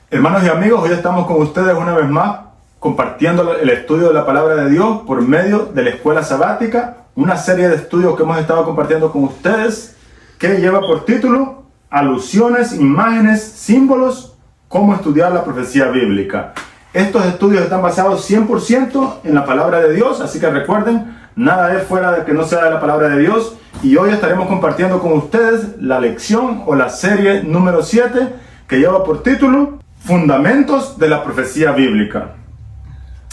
Hermanos y amigos, hoy estamos con ustedes una vez más compartiendo el estudio de la Palabra de Dios por medio de la Escuela Sabática, una serie de estudios que hemos estado compartiendo con ustedes que lleva por título Alusiones, Imágenes, Símbolos, cómo estudiar la profecía bíblica. Estos estudios están basados 100% en la Palabra de Dios, así que recuerden, nada es fuera de que no sea de la Palabra de Dios, y hoy estaremos compartiendo con ustedes la lección o la serie número 7 que lleva por título Fundamentos de la profecía bíblica.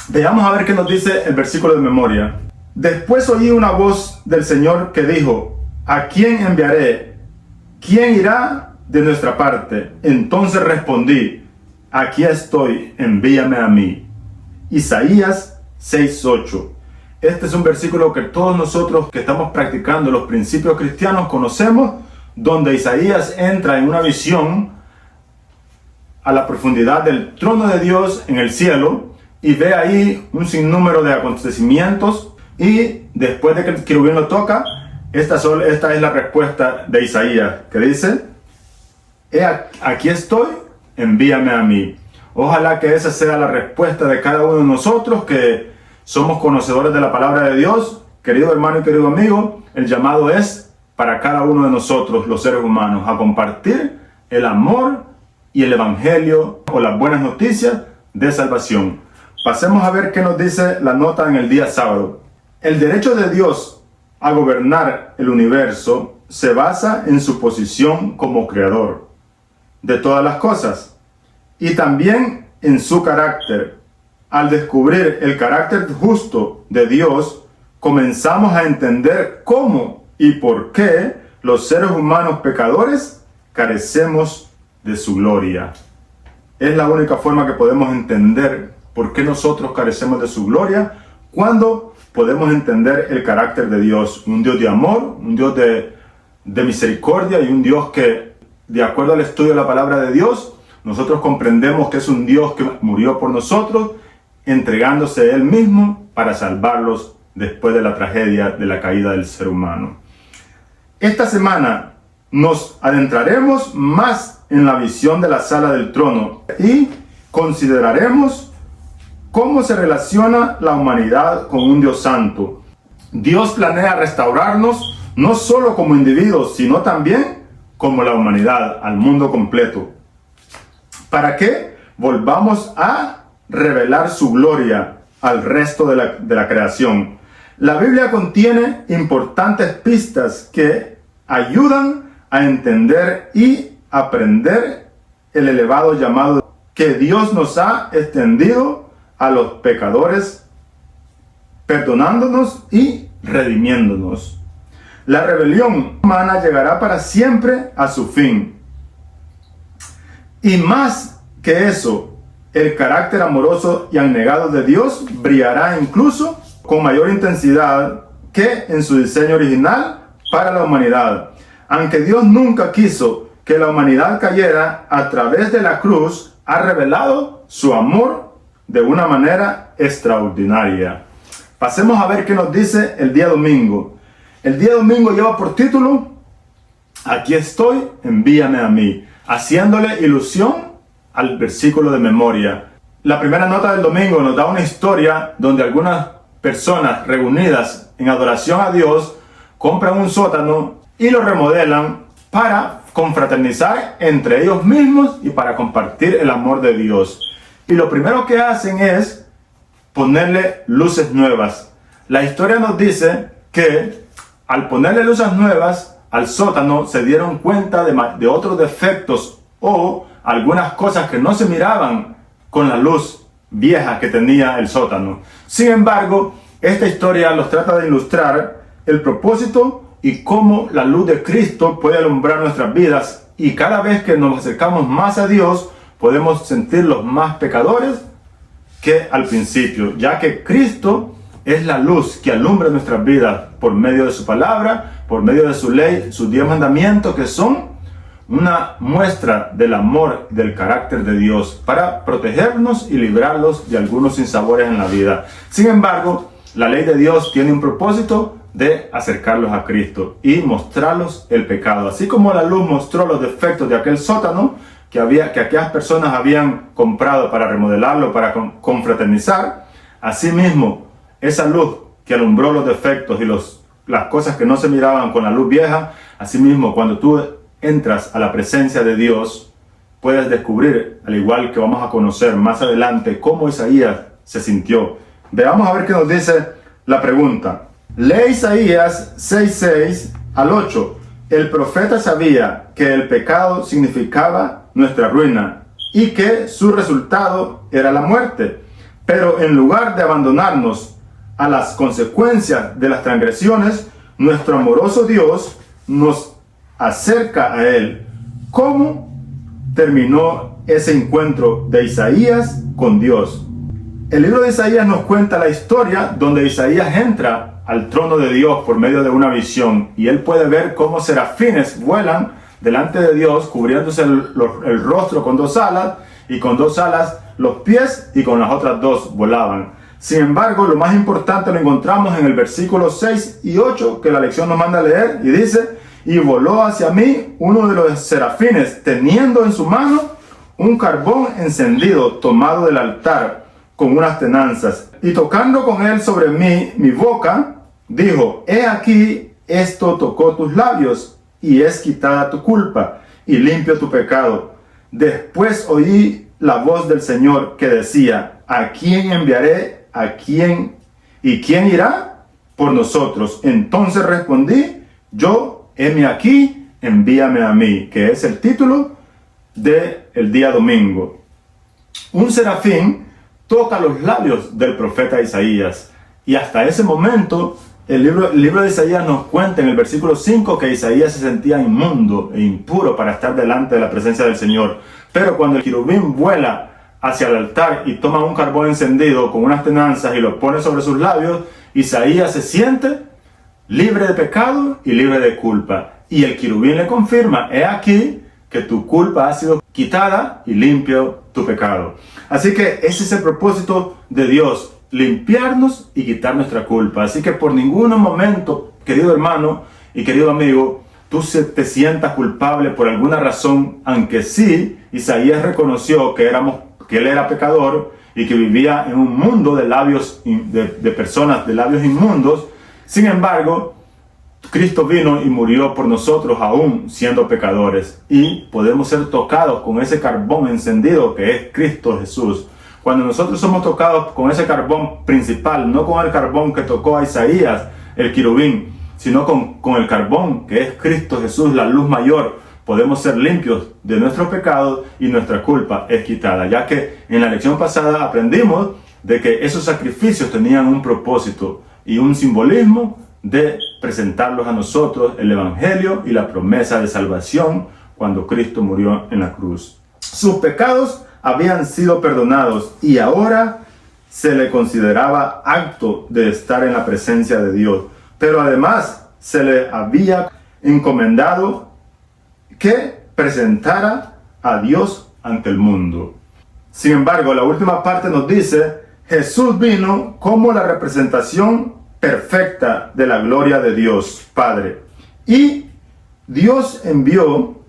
Veamos a ver qué nos dice el versículo de memoria. Después oí una voz del Señor que dijo: ¿a quién enviaré? ¿Quién irá de nuestra parte? Entonces respondí: aquí estoy, envíame a mí. Isaías 6:8. Este es un versículo que todos nosotros que estamos practicando los principios cristianos conocemos, donde Isaías entra en una visión a la profundidad del trono de Dios en el cielo y ve ahí un sinnúmero de acontecimientos, y después de que el querubín lo toca, esta es la respuesta de Isaías, que dice: aquí estoy, envíame a mí. Ojalá que esa sea la respuesta de cada uno de nosotros que somos conocedores de la palabra de Dios. Querido hermano y querido amigo, el llamado es para cada uno de nosotros, los seres humanos, a compartir el amor y el evangelio o las buenas noticias de salvación. Pasemos a ver qué nos dice la nota en el día sábado. El derecho de Dios a gobernar el universo se basa en su posición como creador de todas las cosas y también en su carácter. Al descubrir el carácter justo de Dios, comenzamos a entender cómo y por qué los seres humanos pecadores carecemos de su gloria. Es la única forma que podemos entender por qué nosotros carecemos de su gloria, cuando podemos entender el carácter de Dios, un Dios de amor, un Dios de misericordia, y un Dios que, de acuerdo al estudio de la palabra de Dios, nosotros comprendemos que es un Dios que murió por nosotros, entregándose Él mismo para salvarlos después de la tragedia de la caída del ser humano. Esta semana nos adentraremos más en la visión de la sala del trono y consideraremos cómo se relaciona la humanidad con un Dios santo. Dios planea restaurarnos no solo como individuos, sino también como la humanidad, al mundo completo, para que volvamos a revelar su gloria al resto de la creación. La Biblia contiene importantes pistas que ayudan a entender y aprender el elevado llamado que Dios nos ha extendido a los pecadores, perdonándonos y redimiéndonos. La rebelión humana llegará para siempre a su fin. Y más que eso, el carácter amoroso y abnegado de Dios brillará incluso con mayor intensidad que en su diseño original para la humanidad. Aunque Dios nunca quiso que la humanidad cayera, a través de la cruz ha revelado su amor de una manera extraordinaria. Pasemos a ver qué nos dice el día domingo. El día domingo lleva por título: aquí estoy, envíame a mí, haciéndole ilusión al versículo de memoria. La primera nota del domingo nos da una historia donde algunas personas reunidas en adoración a Dios compran un sótano y lo remodelan para confraternizar entre ellos mismos y para compartir el amor de Dios. Y lo primero que hacen es ponerle luces nuevas. La historia nos dice que al ponerle luces nuevas al sótano se dieron cuenta de otros defectos o algunas cosas que no se miraban con la luz vieja que tenía el sótano. Sin embargo, esta historia los trata de ilustrar el propósito y cómo la luz de Cristo puede alumbrar nuestras vidas, y cada vez que nos acercamos más a Dios podemos sentirlos más pecadores que al principio, ya que Cristo es la luz que alumbra nuestras vidas por medio de su palabra, por medio de su ley, sus 10 mandamientos, que son una muestra del amor, del carácter de Dios para protegernos y librarlos de algunos sinsabores en la vida. Sin embargo, la ley de Dios tiene un propósito de acercarlos a Cristo y mostrarlos el pecado. Así como la luz mostró los defectos de aquel sótano, que aquellas personas habían comprado para remodelarlo, para confraternizar, asimismo, esa luz que alumbró los defectos y las cosas que no se miraban con la luz vieja, asimismo, cuando tú entras a la presencia de Dios, puedes descubrir, al igual que vamos a conocer más adelante, cómo Isaías se sintió. Veamos a ver qué nos dice la pregunta. Lee Isaías 6:6 al 8. El profeta sabía que el pecado significaba nuestra ruina y que su resultado era la muerte. Pero en lugar de abandonarnos a las consecuencias de las transgresiones, nuestro amoroso Dios nos acerca a Él. ¿Cómo terminó ese encuentro de Isaías con Dios? El libro de Isaías nos cuenta la historia donde Isaías entra al trono de Dios por medio de una visión, y él puede ver cómo serafines vuelan delante de Dios, cubriéndose el rostro con 2 alas, y con 2 alas los pies, y con las otras 2 volaban. Sin embargo, lo más importante lo encontramos en el versículo 6 y 8, que la lección nos manda a leer, y dice: y voló hacia mí uno de los serafines, teniendo en su mano un carbón encendido tomado del altar con unas tenazas, y tocando con él sobre mí mi boca, dijo: he aquí, esto tocó tus labios, y es quitada tu culpa, y limpio tu pecado. Después oí la voz del Señor que decía: ¿a quién enviaré? ¿A quién? ¿Y quién irá por nosotros? Entonces respondí: yo, heme aquí, envíame a mí, que es el título del día domingo. Un serafín toca los labios del profeta Isaías, y hasta ese momento el libro de Isaías nos cuenta en el versículo 5 que Isaías se sentía inmundo e impuro para estar delante de la presencia del Señor. Pero cuando el querubín vuela hacia el altar y toma un carbón encendido con unas tenazas y lo pone sobre sus labios, Isaías se siente libre de pecado y libre de culpa. Y el querubín le confirma: he aquí que tu culpa ha sido quitada y limpio tu pecado. Así que ese es el propósito de Dios, limpiarnos y quitar nuestra culpa. Así que por ningún momento, querido hermano y querido amigo, tú te sientas culpable por alguna razón, aunque sí, Isaías reconoció que él era pecador y que vivía en un mundo de personas de labios inmundos. Sin embargo, Cristo vino y murió por nosotros aún siendo pecadores, y podemos ser tocados con ese carbón encendido que es Cristo Jesús. Cuando nosotros somos tocados con ese carbón principal, no con el carbón que tocó a Isaías, el querubín, sino con el carbón que es Cristo Jesús, la luz mayor, podemos ser limpios de nuestros pecados y nuestra culpa es quitada, ya que en la lección pasada aprendimos de que esos sacrificios tenían un propósito y un simbolismo de presentarlos a nosotros el Evangelio y la promesa de salvación cuando Cristo murió en la cruz. Sus pecados habían sido perdonados y ahora se le consideraba apto de estar en la presencia de Dios. Pero además se le había encomendado que presentara a Dios ante el mundo. Sin embargo, la última parte nos dice: Jesús vino como la representación perfecta de la gloria de Dios Padre. Y Dios envió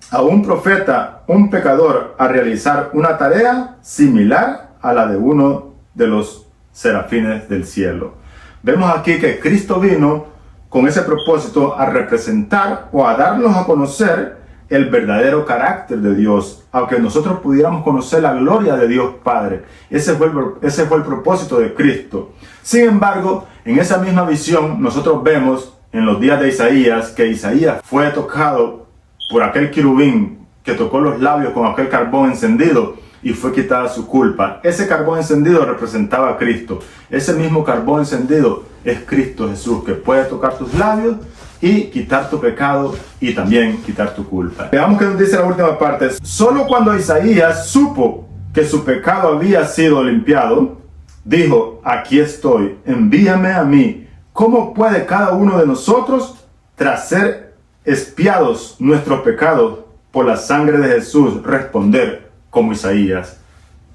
a un profeta, un pecador, a realizar una tarea similar a la de uno de los serafines del cielo. Vemos aquí que Cristo vino con ese propósito a representar o a darnos a conocer el verdadero carácter de Dios, aunque nosotros pudiéramos conocer la gloria de Dios Padre. Ese fue el propósito de Cristo. Sin embargo, en esa misma visión nosotros vemos en los días de Isaías que Isaías fue tocado por aquel querubín que tocó los labios con aquel carbón encendido y fue quitada su culpa. Ese carbón encendido representaba a Cristo. Ese mismo carbón encendido es Cristo Jesús, que puede tocar tus labios y quitar tu pecado y también quitar tu culpa. Veamos qué nos dice la última parte. Solo cuando Isaías supo que su pecado había sido limpiado, dijo: aquí estoy, envíame a mí. ¿Cómo puede cada uno de nosotros, tras ser expiados nuestros pecados por la sangre de Jesús, responder como Isaías: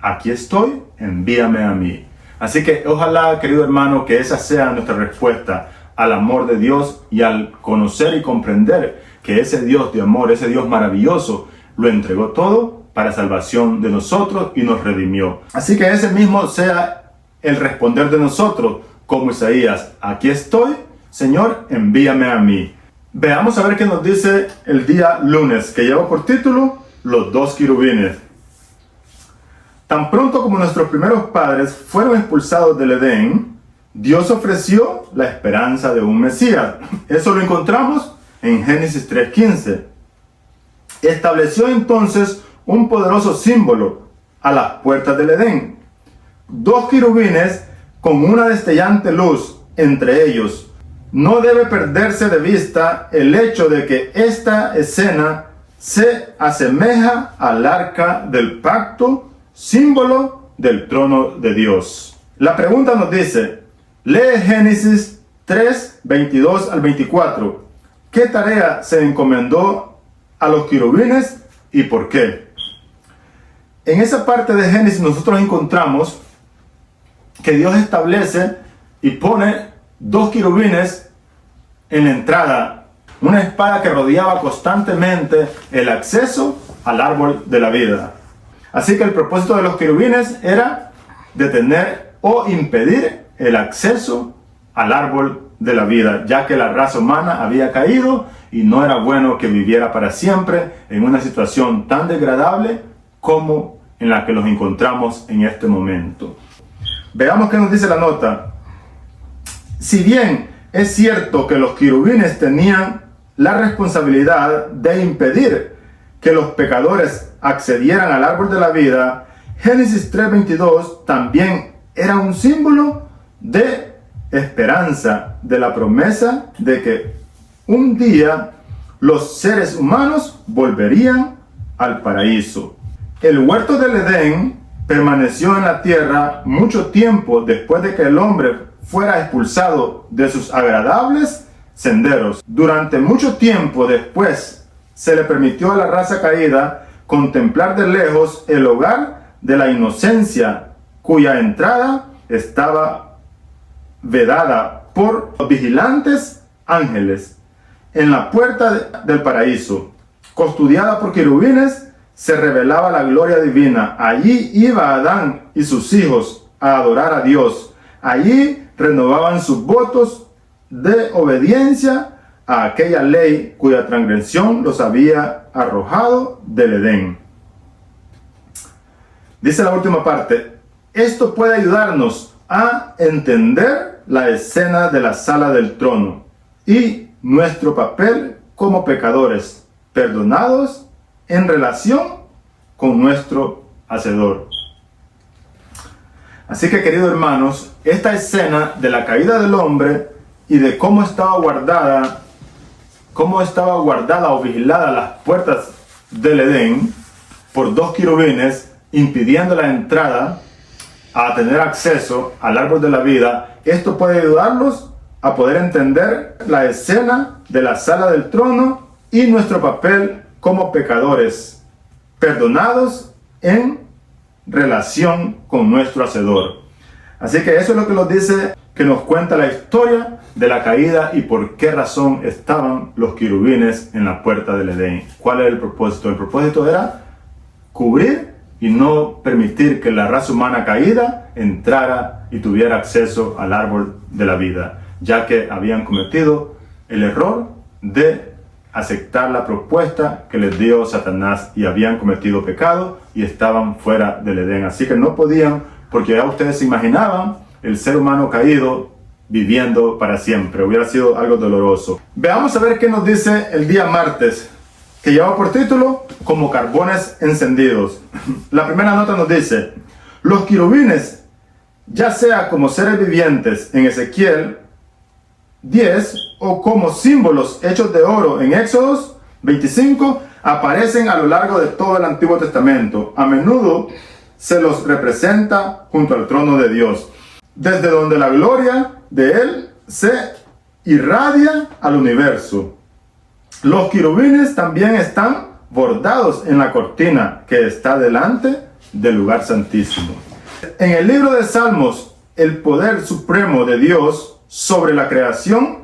aquí estoy, envíame a mí? Así que ojalá, querido hermano, que esa sea nuestra respuesta al amor de Dios y al conocer y comprender que ese Dios de amor, ese Dios maravilloso, lo entregó todo para salvación de nosotros y nos redimió. Así que ese mismo sea el responder de nosotros, como Isaías: aquí estoy, Señor, envíame a mí. Veamos a ver qué nos dice el día lunes, que lleva por título Los dos querubines. Tan pronto como nuestros primeros padres fueron expulsados del Edén, Dios ofreció la esperanza de un Mesías. Eso lo encontramos en Génesis 3:15. Estableció entonces un poderoso símbolo a las puertas del Edén: dos querubines con una destellante luz entre ellos. No debe perderse de vista el hecho de que esta escena se asemeja al arca del pacto, símbolo del trono de Dios. La pregunta nos dice, lee Génesis 3, 22 al 24. ¿Qué tarea se encomendó a los querubines y por qué? En esa parte de Génesis nosotros encontramos que Dios establece y pone dos querubines en la entrada, una espada que rodeaba constantemente el acceso al árbol de la vida. Así que el propósito de los querubines era detener o impedir el acceso al árbol de la vida, ya que la raza humana había caído y no era bueno que viviera para siempre en una situación tan degradable como en la que nos encontramos en este momento. Veamos qué nos dice la nota. Si bien es cierto que los querubines tenían la responsabilidad de impedir que los pecadores accedieran al árbol de la vida, Génesis 3:22 también era un símbolo de esperanza, de la promesa de que un día los seres humanos volverían al paraíso. El huerto del Edén permaneció en la tierra mucho tiempo después de que el hombre fuera expulsado de sus agradables senderos. Durante mucho tiempo después se le permitió a la raza caída contemplar de lejos el hogar de la inocencia, cuya entrada estaba vedada por los vigilantes ángeles. En la puerta del paraíso, custodiada por querubines, se revelaba la gloria divina. Allí iba Adán y sus hijos a adorar a Dios. Allí renovaban sus votos de obediencia a aquella ley cuya transgresión los había arrojado del Edén. Dice la última parte, esto puede ayudarnos a entender la escena de la sala del trono y nuestro papel como pecadores, perdonados en relación con nuestro Hacedor. Así que, queridos hermanos, esta escena de la caída del hombre y de cómo estaba guardada o vigilada las puertas del Edén por dos querubines, impidiendo la entrada a tener acceso al árbol de la vida, esto puede ayudarlos a poder entender la escena de la sala del trono y nuestro papel como pecadores, perdonados en relación con nuestro Hacedor. Así que eso es lo que nos dice, que nos cuenta la historia de la caída y por qué razón estaban los querubines en la puerta del Edén. ¿Cuál era el propósito? El propósito era cubrir y no permitir que la raza humana caída entrara y tuviera acceso al árbol de la vida, ya que habían cometido el error de aceptar la propuesta que les dio Satanás y habían cometido pecado y estaban fuera del Edén. Así que no podían, porque ya ustedes se imaginaban el ser humano caído viviendo para siempre. Hubiera sido algo doloroso. Veamos a ver qué nos dice el día martes, que lleva por título Como carbones encendidos. La primera nota nos dice, los querubines, ya sea como seres vivientes en Ezequiel 10 o como símbolos hechos de oro en Éxodos 25, aparecen a lo largo de todo el Antiguo Testamento. A menudo se los representa junto al trono de Dios, desde donde la gloria de Él se irradia al universo. Los querubines también están bordados en la cortina que está delante del lugar santísimo. En el libro de Salmos, el poder supremo de Dios sobre la creación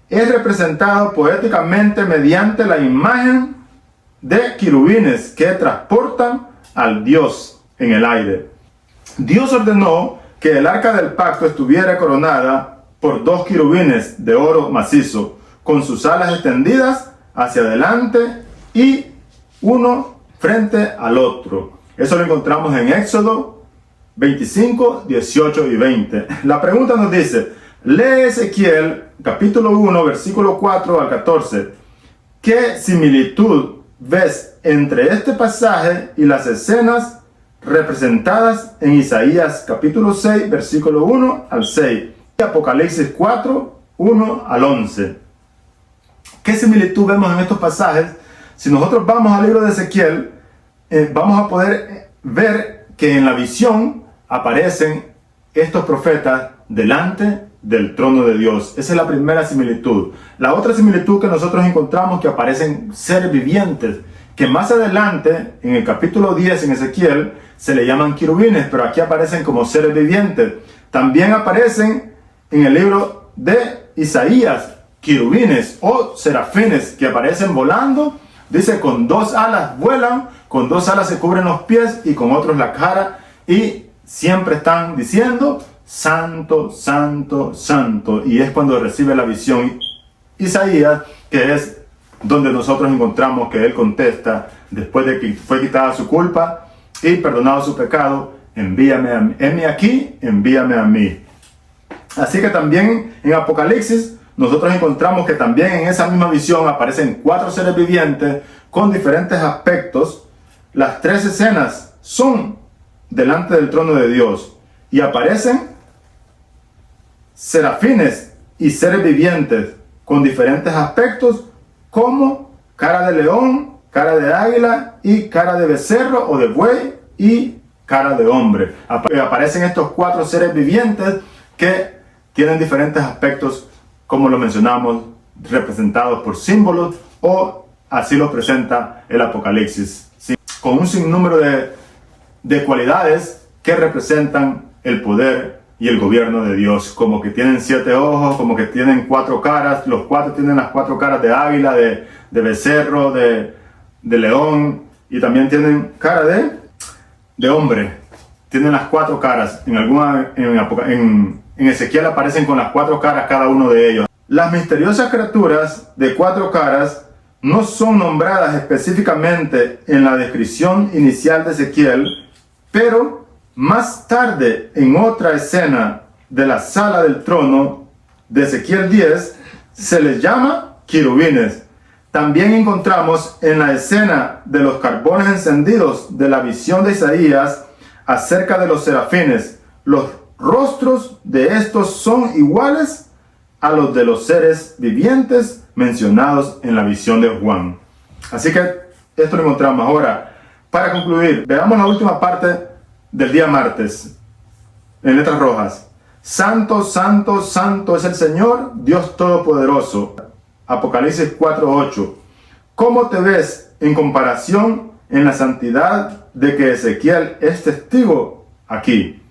es representado poéticamente mediante la imagen de querubines que transportan al Dios en el aire. Dios ordenó que el arca del pacto estuviera coronada por 2 querubines de oro macizo, con sus alas extendidas hacia adelante y uno frente al otro. Eso lo encontramos en Éxodo 25, 18 y 20. La pregunta nos dice, lee Ezequiel capítulo 1, versículo 4 al 14. ¿Qué similitud ves entre este pasaje y las escenas representadas en Isaías capítulo 6, versículo 1 al 6 y Apocalipsis 4, 1 al 11? ¿Qué similitud vemos en estos pasajes? Si nosotros vamos al libro de Ezequiel, vamos a poder ver que en la visión aparecen estos profetas delante del trono de Dios. Esa es la primera similitud. La otra similitud que nosotros encontramos, que aparecen seres vivientes, que más adelante, en el capítulo 10 en Ezequiel, se le llaman querubines, pero aquí aparecen como seres vivientes. También aparecen en el libro de Isaías querubines o serafines que aparecen volando. Dice, con 2 alas vuelan, con 2 alas se cubren los pies y con otros la cara, y siempre están diciendo, santo, santo, santo. Y es cuando recibe la visión Isaías, que es donde nosotros encontramos que él contesta, después de que fue quitada su culpa y perdonado su pecado, envíame a mí, heme aquí, envíame a mí. Así que también en Apocalipsis nosotros encontramos que también en esa misma visión aparecen 4 seres vivientes con diferentes aspectos. Las 3 escenas son delante del trono de Dios y aparecen serafines y seres vivientes con diferentes aspectos, como cara de león, cara de águila y cara de becerro o de buey y cara de hombre. Aparecen estos 4 seres vivientes que tienen diferentes aspectos, como lo mencionamos, representados por símbolos, o así lo presenta el Apocalipsis, ¿sí? Con un sinnúmero de cualidades que representan el poder y el gobierno de Dios, como que tienen 7 ojos, como que tienen 4 caras, los 4 tienen las 4 caras de águila, de becerro, de león, y también tienen cara de hombre. Tienen las 4 caras. En Ezequiel aparecen con las 4 caras cada uno de ellos. Las misteriosas criaturas de 4 caras no son nombradas específicamente en la descripción inicial de Ezequiel, pero más tarde, en otra escena de la sala del trono de Ezequiel 10, se les llama querubines. También encontramos en la escena de los carbones encendidos de la visión de Isaías acerca de los serafines. Los rostros de estos son iguales a los de los seres vivientes mencionados en la visión de Juan. Así que esto lo encontramos. Ahora, para concluir, veamos la última parte del día martes, en letras rojas. Santo, santo, santo es el Señor, Dios Todopoderoso. Apocalipsis 4:8. ¿Cómo te ves en comparación en la santidad de que Ezequiel es testigo aquí?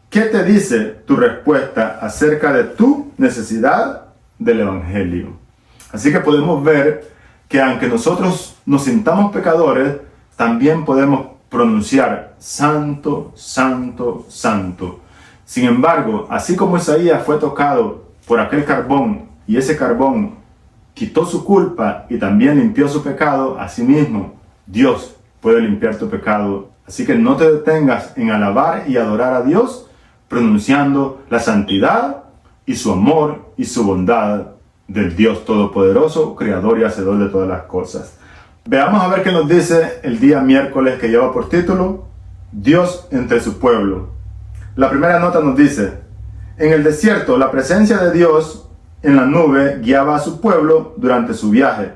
¿Qué te dice tu respuesta acerca de tu necesidad del Evangelio? Así que podemos ver que aunque nosotros nos sintamos pecadores, también podemos pronunciar santo, santo, santo. Sin embargo, así como Isaías fue tocado por aquel carbón y ese carbón quitó su culpa y también limpió su pecado, asimismo Dios puede limpiar tu pecado. Así que no te detengas en alabar y adorar a Dios pronunciando la santidad y su amor y su bondad del Dios Todopoderoso, Creador y Hacedor de todas las cosas. Veamos a ver qué nos dice el día miércoles, que lleva por título Dios entre su pueblo. La primera nota nos dice: en el desierto, la presencia de Dios en la nube guiaba a su pueblo durante su viaje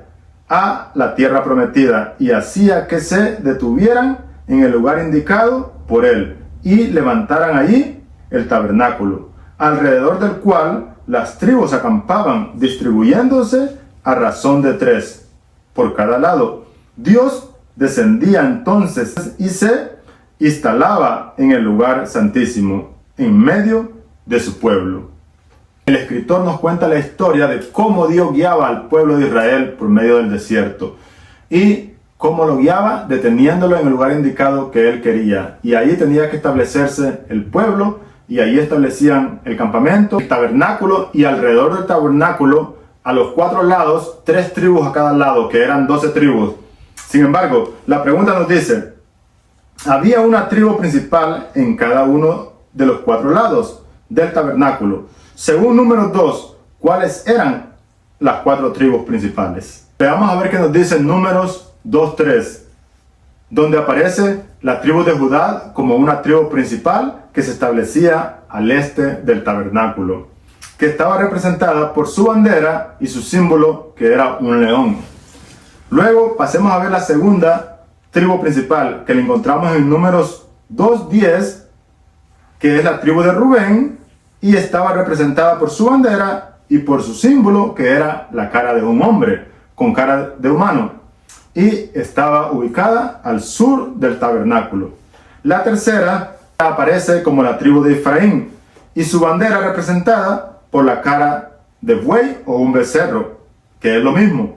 a la tierra prometida y hacía que se detuvieran en el lugar indicado por él y levantaran allí el tabernáculo, alrededor del cual las tribus acampaban, distribuyéndose a razón de 3 por cada lado. Dios descendía entonces y se instalaba en el lugar santísimo, en medio de su pueblo. El escritor nos cuenta la historia de cómo Dios guiaba al pueblo de Israel por medio del desierto y cómo lo guiaba, deteniéndolo en el lugar indicado que él quería. Y ahí tenía que establecerse el pueblo, y ahí establecían el campamento, el tabernáculo, y alrededor del tabernáculo, a los 4 lados, 3 tribus a cada lado, que eran 12 tribus. Sin embargo, la pregunta nos dice, había una tribu principal en cada uno de los 4 lados del tabernáculo. Según Números 2, ¿cuáles eran las 4 tribus principales? Veamos a ver qué nos dice Números 2:3, donde aparece la tribu de Judá como una tribu principal que se establecía al este del tabernáculo, que estaba representada por su bandera y su símbolo, que era un león. Luego pasemos a ver la segunda tribu principal, que la encontramos en Números 2:10, que es la tribu de Rubén, y estaba representada por su bandera y por su símbolo, que era la cara de un hombre con cara de humano, y estaba ubicada al sur del tabernáculo. La tercera aparece como la tribu de Efraín, y su bandera representada por la cara de buey o un becerro, que es lo mismo,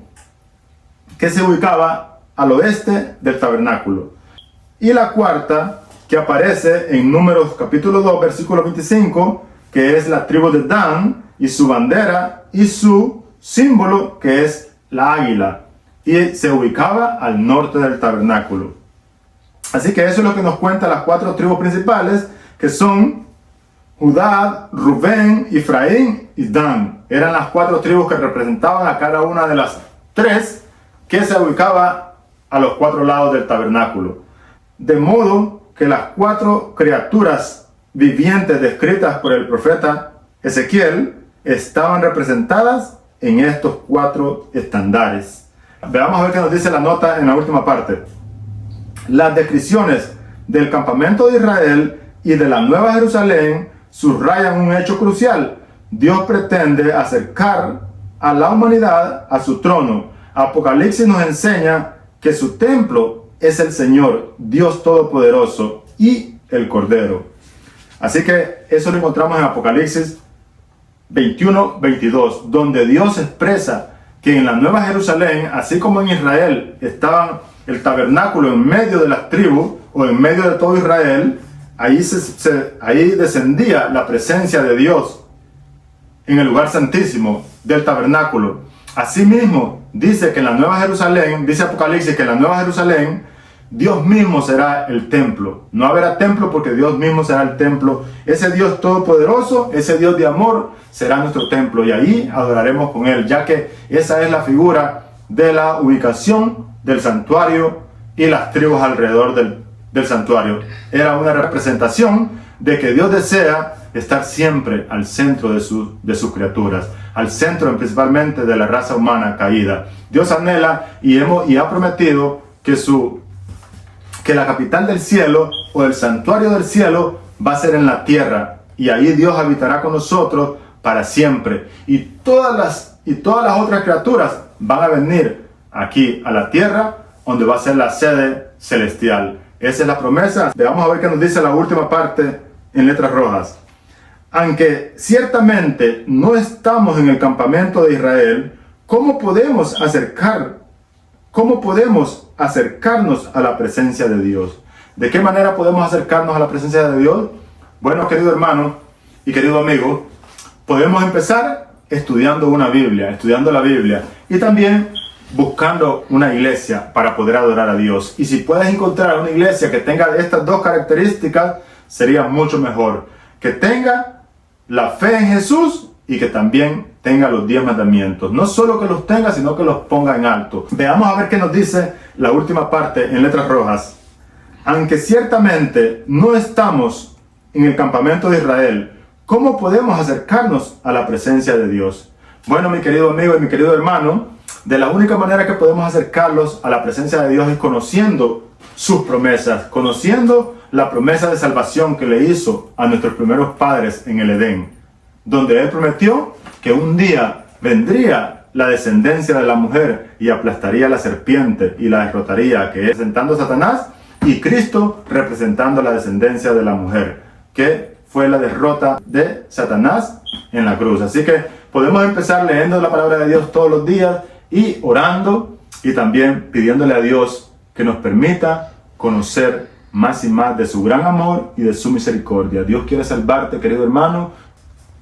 que se ubicaba al oeste del tabernáculo. Y la cuarta, que aparece en Números capítulo 2, versículo 25, que es la tribu de Dan, y su bandera y su símbolo, que es la águila, y se ubicaba al norte del tabernáculo. Así que eso es lo que nos cuenta las 4 tribus principales, que son Judá, Rubén, Efraín y Dan. Eran las 4 tribus que representaban a cada una de las 3 que se ubicaba a los 4 lados del tabernáculo. De modo que las 4 criaturas vivientes descritas por el profeta Ezequiel estaban representadas en estos 4 estandares. Veamos a ver qué nos dice la nota en la última parte. Las descripciones del campamento de Israel y de la Nueva Jerusalén subrayan un hecho crucial. Dios pretende acercar a la humanidad a su trono. Apocalipsis nos enseña que su templo es el Señor, Dios Todopoderoso y el Cordero. Así que eso lo encontramos en Apocalipsis 21-22, donde Dios expresa que en la Nueva Jerusalén, así como en Israel, estaban el tabernáculo en medio de las tribus, o en medio de todo Israel, ahí descendía la presencia de Dios en el lugar santísimo del tabernáculo. Asimismo, dice que en la Nueva Jerusalén, dice Apocalipsis que en la Nueva Jerusalén, Dios mismo será el templo. No habrá templo porque Dios mismo será el templo. Ese Dios todopoderoso, ese Dios de amor, será nuestro templo. Y ahí adoraremos con Él, ya que esa es la figura de la ubicación del santuario y las tribus alrededor del santuario. Era una representación de que Dios desea estar siempre al centro de sus criaturas, al centro principalmente de la raza humana caída. Dios anhela y ha prometido que la capital del cielo o el santuario del cielo va a ser en la tierra, y ahí Dios habitará con nosotros para siempre, y todas las otras criaturas van a venir aquí a la tierra, donde va a ser la sede celestial. Esa es la promesa. Vamos a ver qué nos dice la última parte en letras rojas. Aunque ciertamente no estamos en el campamento de Israel, ¿cómo podemos acercarnos a la presencia de Dios? ¿De qué manera podemos acercarnos a la presencia de Dios? Bueno, querido hermano y querido amigo, podemos empezar estudiando la Biblia, y también buscando una iglesia para poder adorar a Dios. Y si puedes encontrar una iglesia que tenga estas 2 características, sería mucho mejor. Que tenga la fe en Jesús y que también tenga los 10 mandamientos. No solo que los tenga, sino que los ponga en alto. Veamos a ver qué nos dice la última parte en letras rojas. Aunque ciertamente no estamos en el campamento de Israel, ¿cómo podemos acercarnos a la presencia de Dios? Bueno, mi querido amigo y mi querido hermano, de la única manera que podemos acercarlos a la presencia de Dios es conociendo sus promesas, conociendo la promesa de salvación que le hizo a nuestros primeros padres en el Edén, donde Él prometió que un día vendría la descendencia de la mujer y aplastaría a la serpiente y la derrotaría, que es representando a Satanás, y Cristo representando la descendencia de la mujer, que fue la derrota de Satanás en la cruz. Así que podemos empezar leyendo la palabra de Dios todos los días y orando, y también pidiéndole a Dios que nos permita conocer más y más de su gran amor y de su misericordia. Dios quiere salvarte, querido hermano.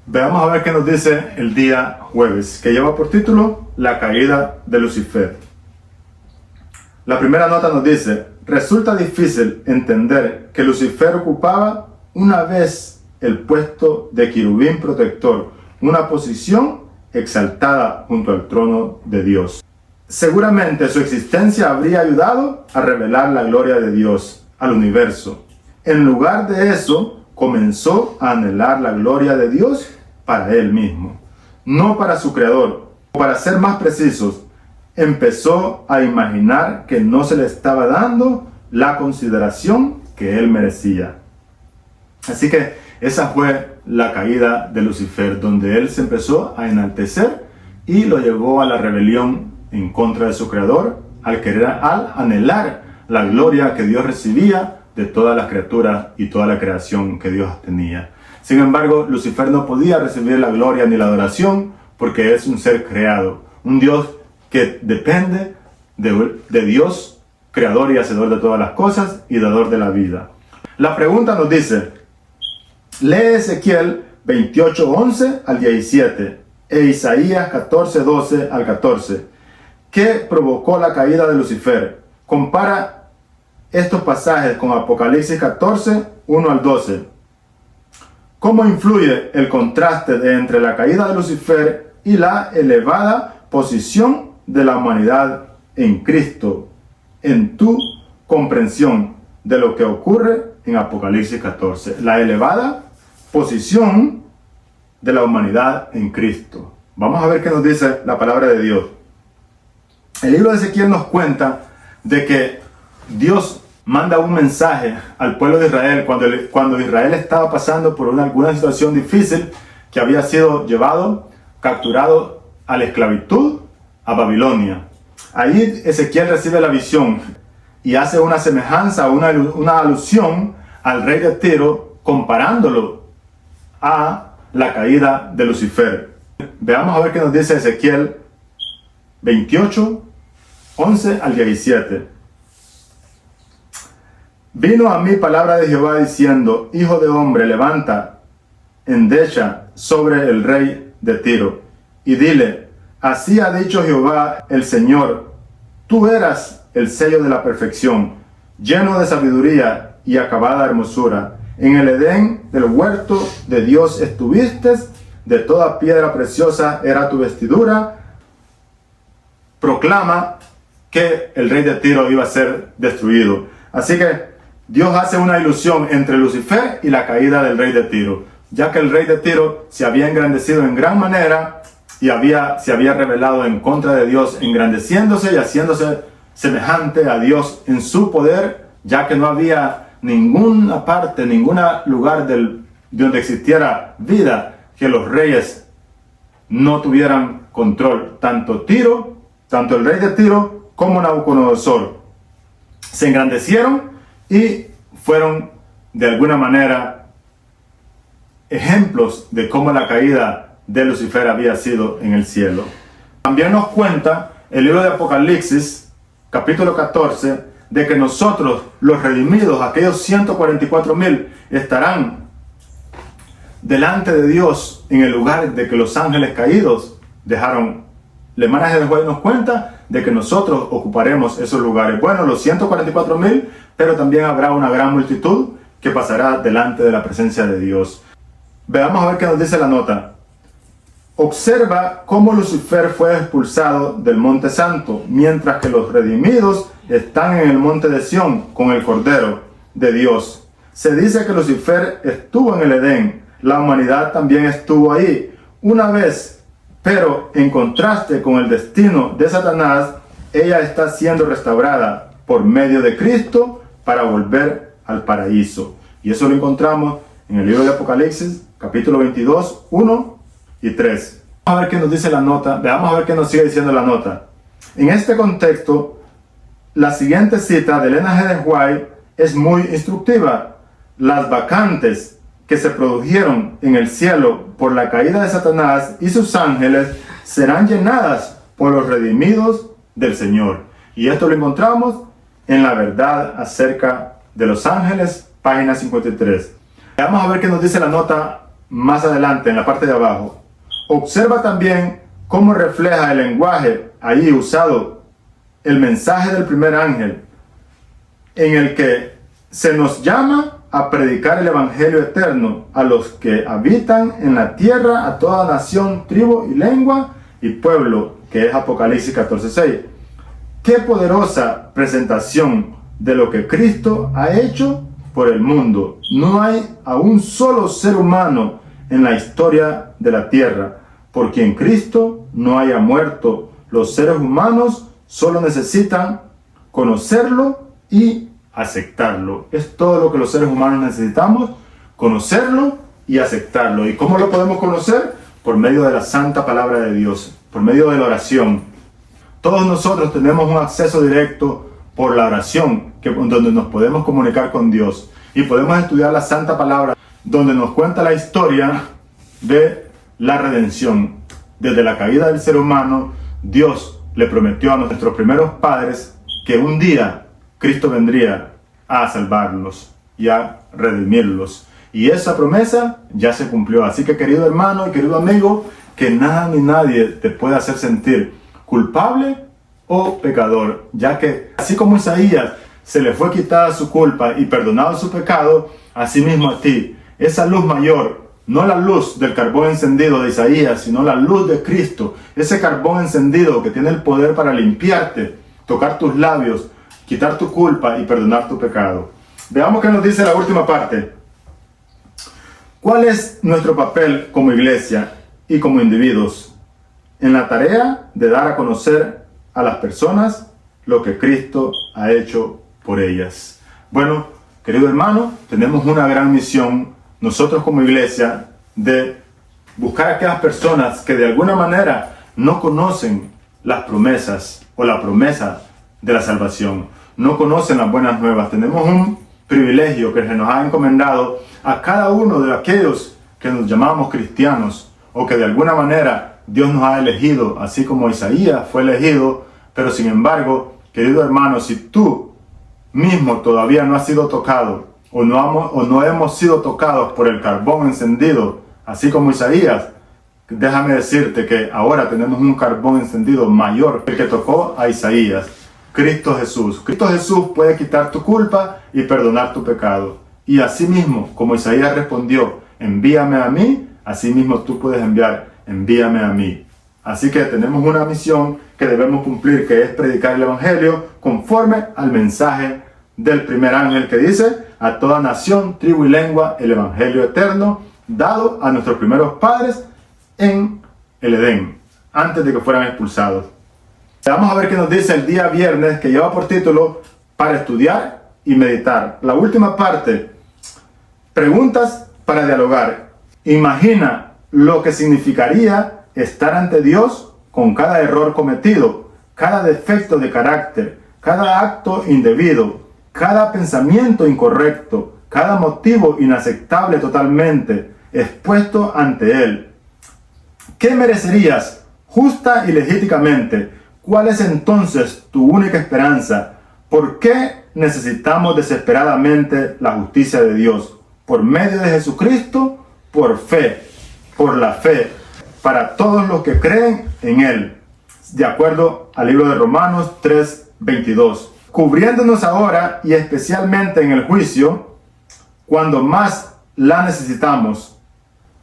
Veamos a ver qué nos dice el día jueves, que lleva por título La caída de Lucifer. La primera nota nos dice: resulta difícil entender que Lucifer ocupaba una vez el puesto de querubín protector, una posición exaltada junto al trono de Dios. Seguramente su existencia habría ayudado a revelar la gloria de Dios al universo. En lugar de eso, comenzó a anhelar la gloria de Dios para él mismo, no para su creador. Para ser más precisos, empezó a imaginar que no se le estaba dando la consideración que él merecía. Así que esa fue la caída de Lucifer, donde él se empezó a enaltecer y lo llevó a la rebelión en contra de su creador, al anhelar la gloria que Dios recibía de todas las criaturas y toda la creación que Dios tenía. Sin embargo, Lucifer no podía recibir la gloria ni la adoración porque es un ser creado, un Dios que depende de Dios, creador y hacedor de todas las cosas y dador de la vida. La pregunta nos dice, lee Ezequiel 28:11 al 17 e Isaías 14:12 al 14. ¿Qué provocó la caída de Lucifer? Compara estos pasajes con Apocalipsis 14:1 al 12. ¿Cómo influye el contraste entre la caída de Lucifer y la elevada posición de la humanidad en Cristo en tu comprensión de lo que ocurre en Apocalipsis 14? La elevada posición de la humanidad en Cristo. Vamos a ver qué nos dice la palabra de Dios. El libro de Ezequiel nos cuenta de que Dios manda un mensaje al pueblo de Israel cuando Israel estaba pasando por alguna situación difícil, que había sido capturado a la esclavitud a Babilonia. Ahí Ezequiel recibe la visión y hace una semejanza, una alusión al rey de Tiro, comparándolo a la caída de Lucifer. Veamos a ver qué nos dice Ezequiel 28:11 al 17. Vino a mí palabra de Jehová diciendo: Hijo de hombre, levanta endecha sobre el rey de Tiro, y dile: así ha dicho Jehová el Señor, tú eras el sello de la perfección, lleno de sabiduría y acabada hermosura. En el Edén del huerto de Dios estuviste, de toda piedra preciosa era tu vestidura. Proclama que el rey de Tiro iba a ser destruido. Así que Dios hace una ilusión entre Lucifer y la caída del rey de Tiro, ya que el rey de Tiro se había engrandecido en gran manera y se había rebelado en contra de Dios, engrandeciéndose y haciéndose semejante a Dios en su poder, ya que no había ninguna parte, ningún lugar donde existiera vida que los reyes no tuvieran control. Tanto el rey de Tiro como Nabucodonosor se engrandecieron y fueron de alguna manera ejemplos de cómo la caída de Lucifer había sido en el cielo. También nos cuenta el libro de Apocalipsis, capítulo 14, de que nosotros, los redimidos, aquellos 144,000, estarán delante de Dios en el lugar de que los ángeles caídos dejaron. La hermana de Juan nos cuenta de que nosotros ocuparemos esos lugares. Bueno, los 144,000, pero también habrá una gran multitud que pasará delante de la presencia de Dios. Veamos a ver qué nos dice la nota. Observa cómo Lucifer fue expulsado del monte santo, mientras que los redimidos están en el monte de Sión con el Cordero de Dios. Se dice que Lucifer estuvo en el Edén, la humanidad también estuvo ahí una vez, pero en contraste con el destino de Satanás, ella está siendo restaurada por medio de Cristo para volver al paraíso. Y eso lo encontramos en el libro de Apocalipsis, capítulo 22, 1 y 3. Vamos a ver qué nos dice la nota. Veamos a ver qué nos sigue diciendo la nota. En este contexto, la siguiente cita de Elena G. de White es muy instructiva. Las vacantes que se produjeron en el cielo por la caída de Satanás y sus ángeles serán llenadas por los redimidos del Señor. Y esto lo encontramos en la verdad acerca de los ángeles, página 53. Vamos a ver qué nos dice la nota más adelante, en la parte de abajo. Observa también cómo refleja el lenguaje ahí usado el mensaje del primer ángel, en el que se nos llama a predicar el evangelio eterno a los que habitan en la tierra, a toda nación, tribu y lengua y pueblo, que es Apocalipsis 14:6. Qué poderosa presentación de lo que Cristo ha hecho por el mundo. No hay a un solo ser humano en la historia de la tierra por quien Cristo no haya muerto. Los seres humanos solo necesitan conocerlo y aceptarlo. Es todo lo que los seres humanos necesitamos, conocerlo y aceptarlo. ¿Y cómo lo podemos conocer? Por medio de la santa palabra de Dios, por medio de la oración. Todos nosotros tenemos un acceso directo por la oración, donde nos podemos comunicar con Dios. Y podemos estudiar la santa palabra, donde nos cuenta la historia de la redención. Desde la caída del ser humano, Dios le prometió a nuestros primeros padres que un día Cristo vendría a salvarlos y a redimirlos. Y esa promesa ya se cumplió. Así que, querido hermano y querido amigo, que nada ni nadie te pueda hacer sentir culpable o pecador, ya que así como Isaías se le fue quitada su culpa y perdonado su pecado, así mismo a ti, esa luz mayor, no la luz del carbón encendido de Isaías, sino la luz de Cristo, ese carbón encendido que tiene el poder para limpiarte, tocar tus labios, quitar tu culpa y perdonar tu pecado. Veamos qué nos dice la última parte. ¿Cuál es nuestro papel como iglesia y como individuos en la tarea de dar a conocer a las personas lo que Cristo ha hecho por ellas? Bueno, querido hermano, tenemos una gran misión nosotros como iglesia de buscar a aquellas personas que de alguna manera no conocen las promesas o la promesa de la salvación, no conocen las buenas nuevas. Tenemos un privilegio que se nos ha encomendado a cada uno de aquellos que nos llamamos cristianos o que de alguna manera Dios nos ha elegido, así como Isaías fue elegido. Pero sin embargo, querido hermano, si tú mismo todavía no has sido tocado o no hemos sido tocados por el carbón encendido, así como Isaías, déjame decirte que ahora tenemos un carbón encendido mayor que el que tocó a Isaías, Cristo Jesús. Cristo Jesús puede quitar tu culpa y perdonar tu pecado. Y así mismo, como Isaías respondió, envíame a mí, así mismo tú puedes enviar, envíame a mí. Así que tenemos una misión que debemos cumplir, que es predicar el evangelio conforme al mensaje del primer ángel que dice: a toda nación, tribu y lengua, el evangelio eterno dado a nuestros primeros padres en el Edén, antes de que fueran expulsados. Vamos a ver qué nos dice el día viernes, que lleva por título Para estudiar y meditar. La última parte, preguntas para dialogar. Imagina lo que significaría estar ante Dios con cada error cometido, cada defecto de carácter, cada acto indebido, cada pensamiento incorrecto, cada motivo inaceptable totalmente expuesto ante Él. ¿Qué merecerías justa y legítimamente? ¿Cuál es entonces tu única esperanza? ¿Por qué necesitamos desesperadamente la justicia de Dios? Por medio de Jesucristo, por fe, por la fe, para todos los que creen en Él, de acuerdo al libro de Romanos 3:22. Cubriéndonos ahora y especialmente en el juicio, cuando más la necesitamos.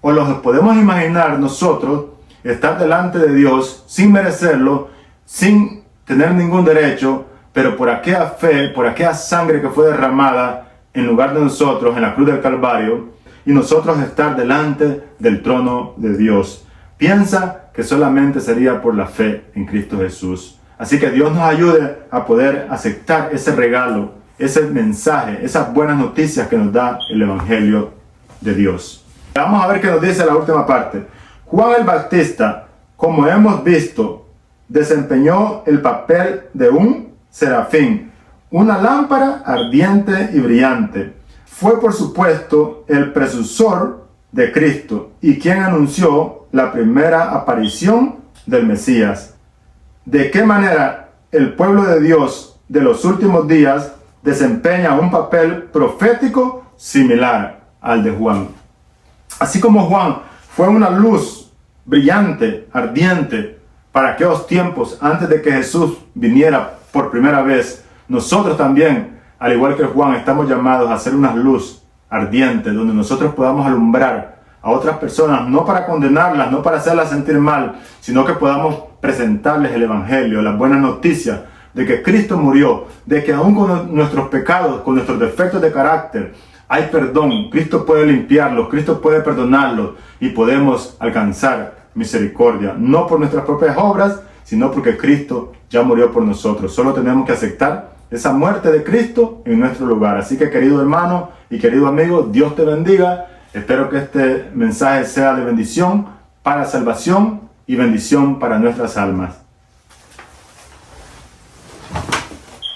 O lo podemos imaginar nosotros estar delante de Dios sin merecerlo, sin tener ningún derecho, pero por aquella fe, por aquella sangre que fue derramada en lugar de nosotros en la cruz del Calvario, y nosotros estar delante del trono de Dios. Piensa que solamente sería por la fe en Cristo Jesús. Así que Dios nos ayude a poder aceptar ese regalo, ese mensaje, esas buenas noticias que nos da el Evangelio de Dios. Vamos a ver qué nos dice la última parte. Juan el Bautista, como hemos visto, desempeñó el papel de un serafín, una lámpara ardiente y brillante. Fue, por supuesto, el precursor de Cristo y quien anunció la primera aparición del Mesías. ¿De qué manera el pueblo de Dios de los últimos días desempeña un papel profético similar al de Juan. Así como Juan fue una luz brillante, ardiente, para aquellos tiempos antes de que Jesús viniera por primera vez, nosotros también, al igual que Juan, estamos llamados a ser una luz ardiente, donde nosotros podamos alumbrar a otras personas, no para condenarlas, no para hacerlas sentir mal, sino que podamos presentarles el Evangelio, las buenas noticias de que Cristo murió, de que aún con nuestros pecados, con nuestros defectos de carácter, hay perdón. Cristo puede limpiarlos, Cristo puede perdonarlos y podemos alcanzar misericordia, no por nuestras propias obras, sino porque Cristo ya murió por nosotros. Solo tenemos que aceptar esa muerte de Cristo en nuestro lugar. Así que, querido hermano y querido amigo, Dios te bendiga. Espero que este mensaje sea de bendición para salvación y bendición para nuestras almas.